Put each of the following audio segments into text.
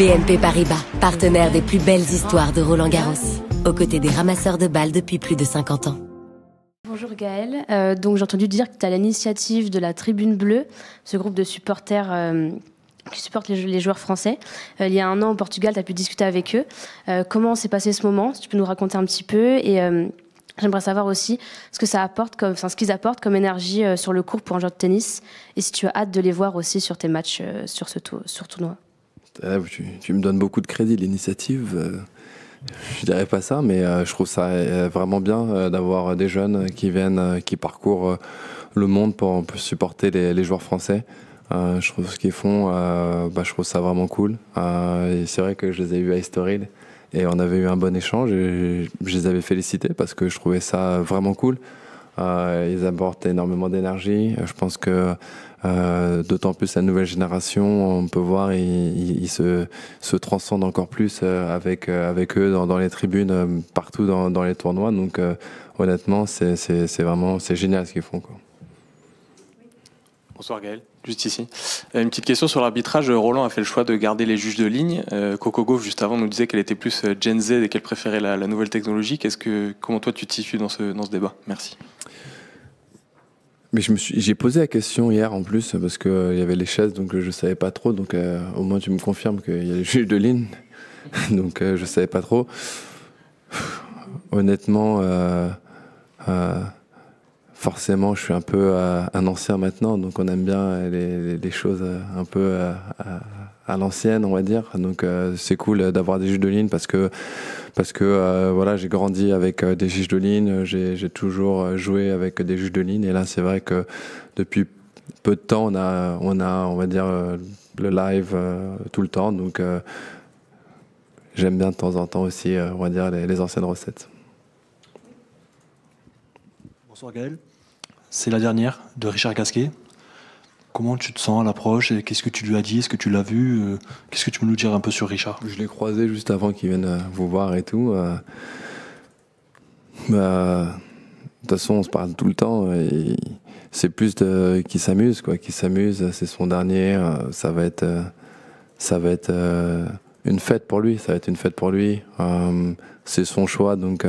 BNP Paribas, partenaire des plus belles histoires de Roland-Garros, aux côtés des ramasseurs de balles depuis plus de 50 ans. Bonjour Gaëlle, donc j'ai entendu dire que tu as l'initiative de la Tribune Bleue, ce groupe de supporters qui supportent les joueurs français. Il y a 1 an au Portugal, tu as pu discuter avec eux. Comment s'est passé ce moment? Si tu peux nous raconter un petit peu. Et j'aimerais savoir aussi ce que ça apporte ce qu'ils apportent comme énergie sur le court pour un joueur de tennis. Et si tu as hâte de les voir aussi sur tes matchs sur tournoi. Tu me donnes beaucoup de crédit, l'initiative. Je dirais pas ça, mais je trouve ça vraiment bien d'avoir des jeunes qui viennent, qui parcourent le monde pour supporter les joueurs français. Je trouve ce qu'ils font, je trouve ça vraiment cool. Et c'est vrai que je les ai vus à Estoril et on avait eu un bon échange et je les avais félicités parce que je trouvais ça vraiment cool. Ils apportent énormément d'énergie. Je pense que d'autant plus la nouvelle génération, on peut voir, ils se transcendent encore plus avec eux dans les tribunes, partout dans les tournois. Donc honnêtement, c'est génial ce qu'ils font, quoi. Bonsoir Gaël, juste ici. Une petite question sur l'arbitrage. Roland a fait le choix de garder les juges de ligne. Coco Gauff, juste avant, nous disait qu'elle était plus Gen Z et qu'elle préférait la nouvelle technologie. Comment toi tu te situes dans ce débat? Merci. Mais j'ai posé la question hier en plus parce qu'il y avait les chaises, donc je savais pas trop. Donc au moins tu me confirmes qu'il y a les juges de ligne. Donc je savais pas trop. Honnêtement, forcément, je suis un peu un ancien maintenant, donc on aime bien les choses un peu à l'ancienne, on va dire. Donc c'est cool d'avoir des juges de ligne parce que voilà, j'ai grandi avec des juges de ligne, j'ai toujours joué avec des juges de ligne, et là c'est vrai que depuis peu de temps on va dire le live tout le temps, donc j'aime bien de temps en temps aussi, on va dire les anciennes recettes. Bonsoir Gaël. C'est la dernière de Richard Gasquet. Comment tu te sens à l'approche et qu'est-ce que tu lui as dit? Est-ce que tu l'as vu? Qu'est-ce que tu peux nous dire un peu sur Richard? Je l'ai croisé juste avant qu'il vienne vous voir et tout. De toute façon, on se parle tout le temps. Et c'est plus qu'il s'amuse, quoi. Qu'il s'amuse. C'est son dernier. Ça va être une fête pour lui. Ça va être une fête pour lui. C'est son choix, donc.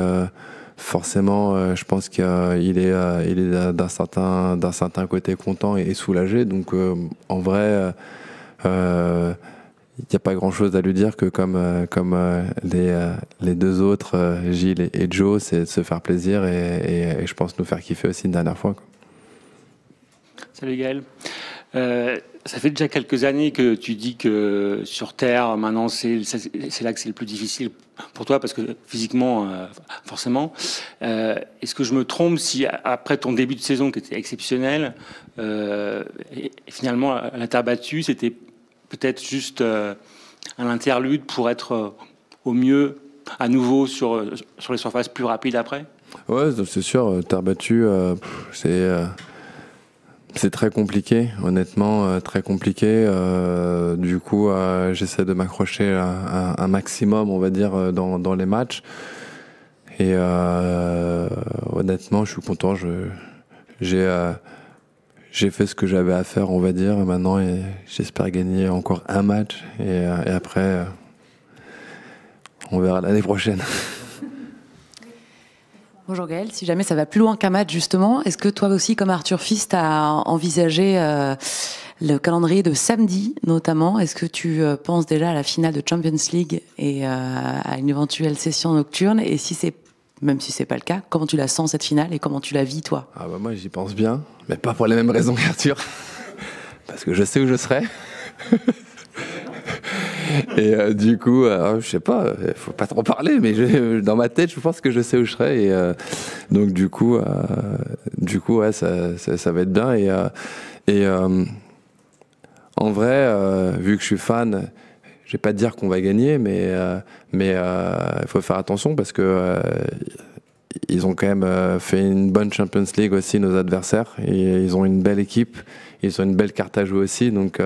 Forcément, je pense qu'il est d'un certain côté content et soulagé. Donc, en vrai, il n'y a pas grand-chose à lui dire que comme les deux autres, Gilles et Joe, c'est de se faire plaisir et je pense nous faire kiffer aussi une dernière fois, quoi. Salut Gaël. Ça fait déjà quelques années que tu dis que sur Terre, maintenant, c'est là que c'est le plus difficile pour toi, parce que physiquement, forcément. Est-ce que je me trompe si, après ton début de saison qui était exceptionnel, et finalement, à la terre battue, c'était peut-être juste un interlude pour être au mieux à nouveau sur les surfaces plus rapides après? Ouais, c'est sûr, terre battue, c'est très compliqué, honnêtement, très compliqué. Du coup, j'essaie de m'accrocher un maximum, on va dire, dans les matchs. Et honnêtement, je suis content. J'ai fait ce que j'avais à faire, on va dire, maintenant, et j'espère gagner encore un match. Et après, on verra l'année prochaine. Bonjour Gaël, si jamais ça va plus loin qu'un match justement, est-ce que toi aussi, comme Arthur Fils, tu as envisagé le calendrier de samedi notamment? Est-ce que tu penses déjà à la finale de Champions League et à une éventuelle session nocturne? Et même si c'est pas le cas, comment tu la sens cette finale et comment tu la vis toi? Moi j'y pense bien, mais pas pour les mêmes raisons qu'Arthur. Parce que je sais où je serai. Et du coup, je sais pas, faut pas trop parler, mais dans ma tête, je pense que je sais où je serai. Et donc du coup, ouais, ça va être bien. Et en vrai, vu que je suis fan, je vais pas te dire qu'on va gagner, mais il faut faire attention parce que ils ont quand même fait une bonne Champions League aussi, nos adversaires. Et ils ont une belle équipe, ils ont une belle carte à jouer aussi, donc.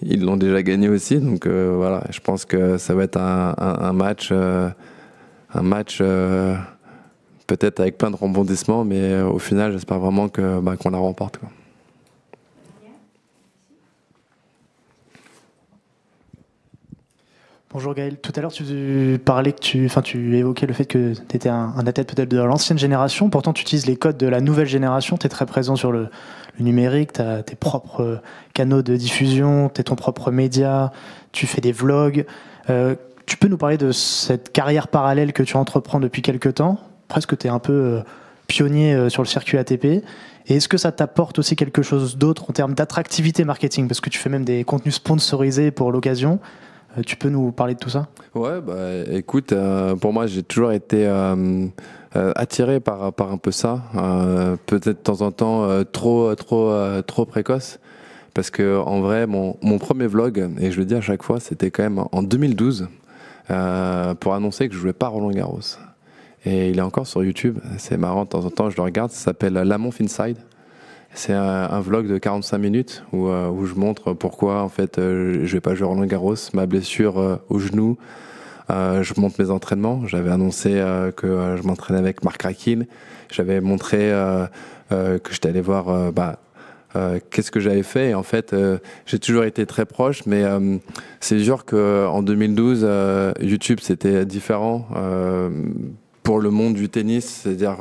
Ils l'ont déjà gagné aussi, donc voilà, je pense que ça va être un match peut-être avec plein de rebondissements, mais au final, j'espère vraiment qu'on la remporte, quoi. Bonjour Gaël. Tout à l'heure, tu parlais que tu évoquais le fait que tu étais un athlète peut-être de l'ancienne génération. Pourtant, tu utilises les codes de la nouvelle génération. Tu es très présent sur le numérique. Tu as tes propres canaux de diffusion. Tu es ton propre média. Tu fais des vlogs. Tu peux nous parler de cette carrière parallèle que tu entreprends depuis quelques temps? Presque, tu es un peu pionnier sur le circuit ATP. Et est-ce que ça t'apporte aussi quelque chose d'autre en termes d'attractivité marketing? Parce que tu fais même des contenus sponsorisés pour l'occasion. Tu peux nous parler de tout ça? Ouais, écoute, pour moi, j'ai toujours été attiré par un peu ça. Peut-être de temps en temps trop précoce. Parce que en vrai, mon premier vlog, et je le dis à chaque fois, c'était quand même en 2012 pour annoncer que je jouais pas Roland-Garros. Et il est encore sur YouTube. C'est marrant, de temps en temps, je le regarde. Ça s'appelle Lamont Inside. C'est un vlog de 45 minutes où je montre pourquoi en fait je vais pas jouer Roland Garros, ma blessure au genou. Je montre mes entraînements. J'avais annoncé que je m'entraînais avec Marc Raquin. J'avais montré que j'étais allé voir qu'est-ce que j'avais fait. Et en fait, j'ai toujours été très proche, mais c'est sûr qu'en 2012, YouTube c'était différent pour le monde du tennis, c'est-à-dire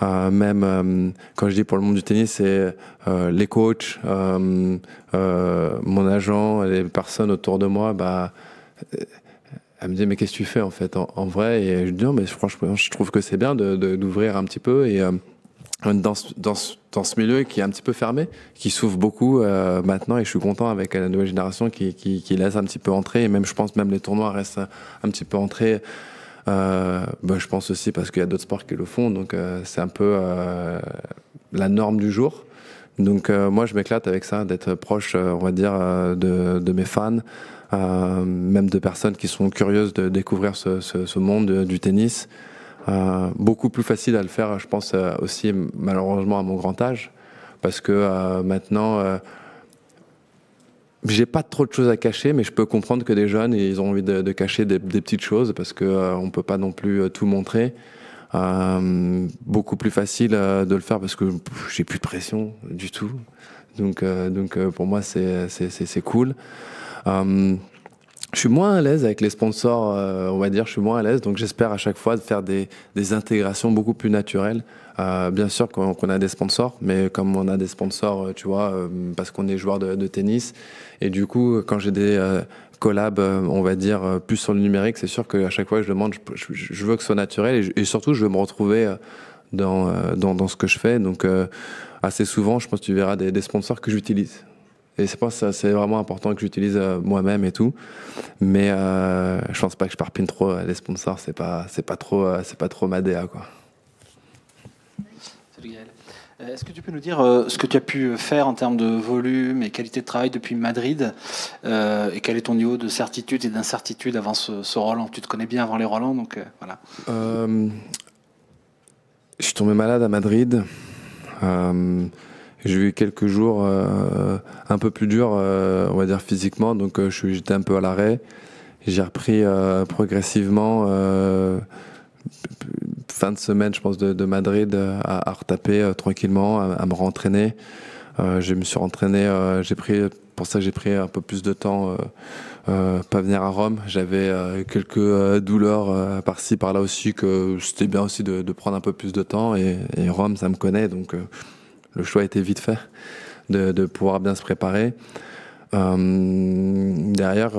même quand je dis pour le monde du tennis, c'est les coachs, mon agent, les personnes autour de moi, elle me dit mais qu'est-ce que tu fais en fait en vrai? Et je dis non mais franchement je trouve que c'est bien d'ouvrir un petit peu et dans ce milieu qui est un petit peu fermé, qui s'ouvre beaucoup maintenant, et je suis content avec la nouvelle génération qui laisse un petit peu entrer, et même je pense même les tournois restent un petit peu entrés. Je pense aussi parce qu'il y a d'autres sports qui le font, donc c'est un peu la norme du jour. Donc moi je m'éclate avec ça, d'être proche, on va dire, de mes fans, même de personnes qui sont curieuses de découvrir ce monde du tennis. Beaucoup plus facile à le faire, je pense, aussi malheureusement à mon grand âge, parce que maintenant j'ai pas trop de choses à cacher, mais je peux comprendre que des jeunes ils ont envie de cacher des petites choses, parce que on peut pas non plus tout montrer. Beaucoup plus facile de le faire parce que j'ai plus de pression du tout, donc pour moi c'est cool. Je suis moins à l'aise avec les sponsors, on va dire, je suis moins à l'aise, donc j'espère à chaque fois de faire des intégrations beaucoup plus naturelles. Bien sûr qu'on a des sponsors, mais comme on a des sponsors, tu vois, parce qu'on est joueur de tennis, et du coup, quand j'ai des collabs, on va dire, plus sur le numérique, c'est sûr qu'à chaque fois je demande, je veux que ce soit naturel, et surtout je veux me retrouver dans ce que je fais, donc assez souvent, je pense que tu verras des sponsors que j'utilise. Et c'est vraiment important que j'utilise moi-même et tout. Mais je pense pas que je parpine trop les sponsors. C'est pas trop ma DA, quoi. Salut Gaël. Est-ce que tu peux nous dire ce que tu as pu faire en termes de volume et qualité de travail depuis Madrid, et quel est ton niveau de certitude et d'incertitude avant ce Roland? Tu te connais bien avant les Roland, donc voilà. Je suis tombé malade à Madrid. J'ai eu quelques jours un peu plus durs, on va dire physiquement, donc j'étais un peu à l'arrêt. J'ai repris progressivement, fin de semaine, je pense, de Madrid, à retaper tranquillement, à me rentraîner. Je me suis rentraîné, pour ça j'ai pris un peu plus de temps, pas venir à Rome. J'avais quelques douleurs par-ci, par-là aussi, que c'était bien aussi de prendre un peu plus de temps, et Rome, ça me connaît, donc le choix était vite fait de pouvoir bien se préparer. Derrière,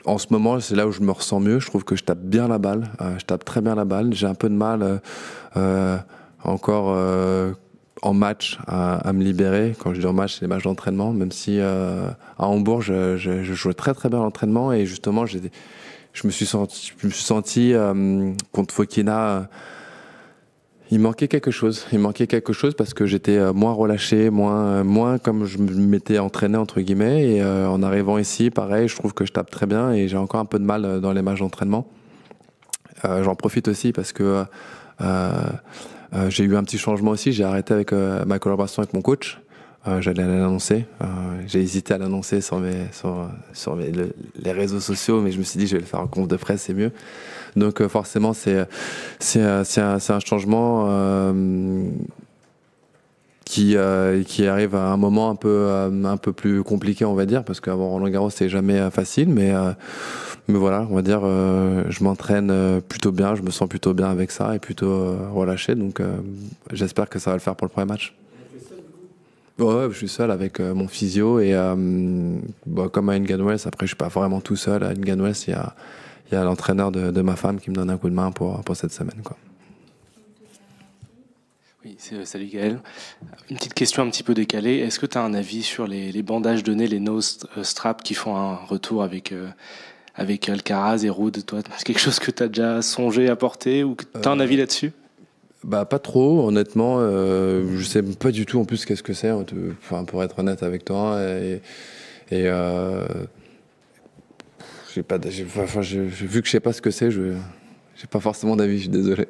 en ce moment, c'est là où je me ressens mieux. Je trouve que je tape bien la balle. Je tape très bien la balle. J'ai un peu de mal encore en match à me libérer. Quand je dis en match, c'est les matchs d'entraînement. Même si à Hambourg, je jouais très très bien à l'entraînement. Et justement, je me suis senti contre Fokina. Il manquait quelque chose parce que j'étais moins relâché, moins comme je m'étais entraîné entre guillemets, et en arrivant ici, pareil, je trouve que je tape très bien et j'ai encore un peu de mal dans les matchs d'entraînement. J'en profite aussi parce que j'ai eu un petit changement aussi, j'ai arrêté avec ma collaboration avec mon coach. J'allais l'annoncer, j'ai hésité à l'annoncer sur les réseaux sociaux, mais je me suis dit je vais le faire en conf de presse, c'est mieux. Donc forcément c'est un changement qui arrive à un moment un peu plus compliqué, on va dire, parce qu'avant Roland-Garros c'est jamais facile, mais voilà, on va dire, je m'entraîne plutôt bien, je me sens plutôt bien avec ça et plutôt relâché, donc j'espère que ça va le faire pour le premier match. Ouais, je suis seul avec mon physio et comme à Indian Wells, après je suis pas vraiment tout seul. À Indian Wells, il y a l'entraîneur de ma femme qui me donne un coup de main pour cette semaine, quoi. Oui, salut Gaël. Une petite question un petit peu décalée. Est-ce que tu as un avis sur les bandages de nez, les nose straps qui font un retour avec Alcaraz et Ruud? Toi, c'est quelque chose que tu as déjà songé à porter ou tu as un avis là-dessus? Bah pas trop, honnêtement. Je sais pas du tout en plus qu'est-ce que c'est. Enfin, pour être honnête avec toi, j'ai vu que je sais pas ce que c'est. J'ai pas forcément d'avis. Je suis désolé.